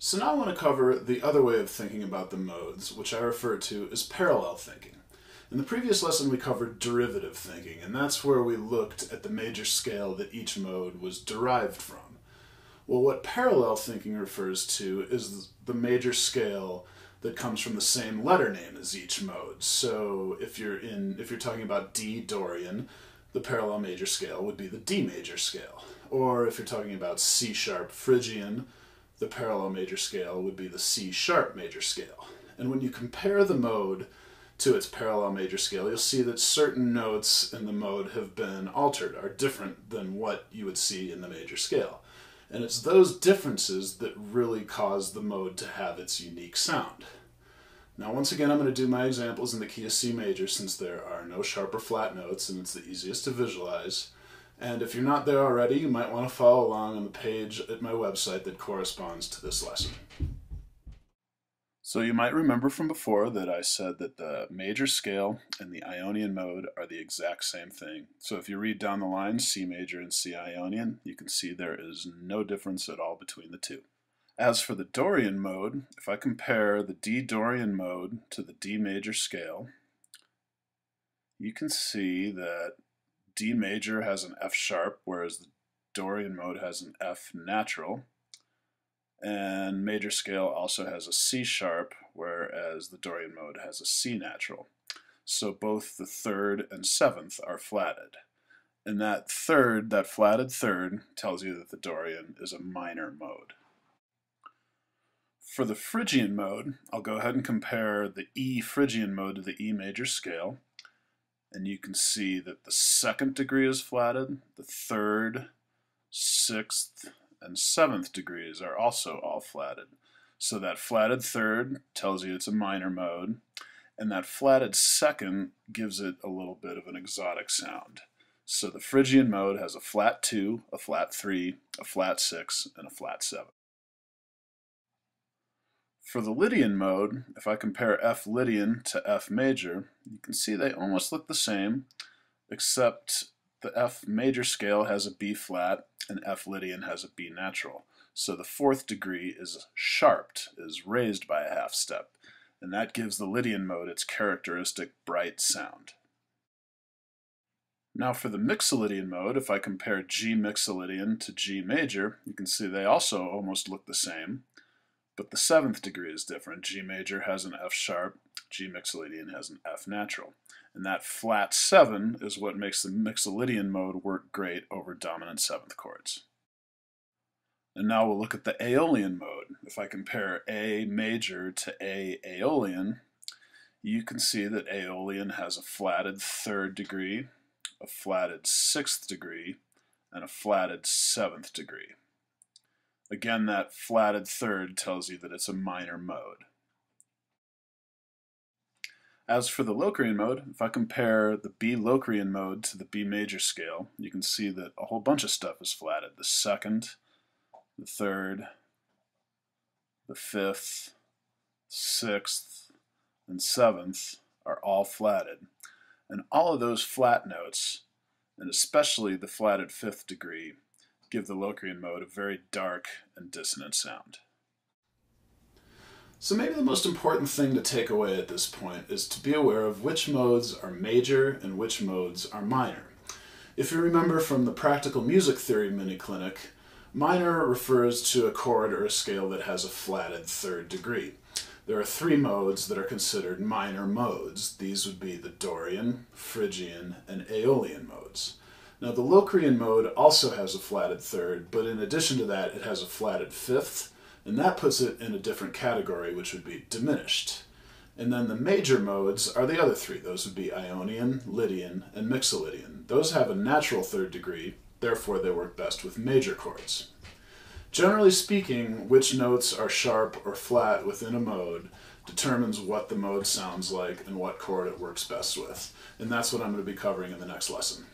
So now I want to cover the other way of thinking about the modes, which I refer to as parallel thinking. In the previous lesson we covered derivative thinking, and that's where we looked at the major scale that each mode was derived from. Well, what parallel thinking refers to is the major scale that comes from the same letter name as each mode. So if you're talking about D Dorian, the parallel major scale would be the D major scale. Or if you're talking about C sharp Phrygian, the parallel major scale would be the C sharp major scale. And when you compare the mode to its parallel major scale, you'll see that certain notes in the mode have been altered, are different than what you would see in the major scale. And it's those differences that really cause the mode to have its unique sound. Now once again, I'm going to do my examples in the key of C major since there are no sharp or flat notes and it's the easiest to visualize. And if you're not there already, you might want to follow along on the page at my website that corresponds to this lesson. So you might remember from before that I said that the major scale and the Ionian mode are the exact same thing. So if you read down the line C major and C Ionian, you can see there is no difference at all between the two. As for the Dorian mode, if I compare the D Dorian mode to the D major scale, you can see that D major has an F sharp, whereas the Dorian mode has an F natural. And major scale also has a C sharp, whereas the Dorian mode has a C natural. So both the third and seventh are flatted. And that flatted third, tells you that the Dorian is a minor mode. For the Phrygian mode, I'll go ahead and compare the E Phrygian mode to the E major scale. And you can see that the second degree is flatted, the third, sixth, and seventh degrees are also all flatted. So that flatted third tells you it's a minor mode, and that flatted second gives it a little bit of an exotic sound. So the Phrygian mode has a flat 2, a flat 3, a flat 6, and a flat 7. For the Lydian mode, if I compare F Lydian to F major, you can see they almost look the same, except the F major scale has a B flat and F Lydian has a B natural. So the fourth degree is sharped, is raised by a half step, and that gives the Lydian mode its characteristic bright sound. Now for the Mixolydian mode, if I compare G Mixolydian to G major, you can see they also almost look the same, but the seventh degree is different. G major has an F sharp, G Mixolydian has an F natural. And that flat 7 is what makes the Mixolydian mode work great over dominant seventh chords. And now we'll look at the Aeolian mode. If I compare A major to A Aeolian, you can see that Aeolian has a flatted third degree, a flatted sixth degree, and a flatted seventh degree. Again, that flatted third tells you that it's a minor mode. As for the Locrian mode, if I compare the B Locrian mode to the B major scale, you can see that a whole bunch of stuff is flatted. The second, the third, the fifth, sixth, and seventh are all flatted. And all of those flat notes, and especially the flatted fifth degree, give the Locrian mode a very dark and dissonant sound. So maybe the most important thing to take away at this point is to be aware of which modes are major and which modes are minor. If you remember from the practical music theory mini-clinic, minor refers to a chord or a scale that has a flatted third degree. There are 3 modes that are considered minor modes. These would be the Dorian, Phrygian, and Aeolian modes. Now the Locrian mode also has a flatted third, but in addition to that it has a flatted fifth, and that puts it in a different category, which would be diminished. And then the major modes are the other 3. Those would be Ionian, Lydian, and Mixolydian. Those have a natural third degree, therefore they work best with major chords. Generally speaking, which notes are sharp or flat within a mode determines what the mode sounds like and what chord it works best with. And that's what I'm going to be covering in the next lesson.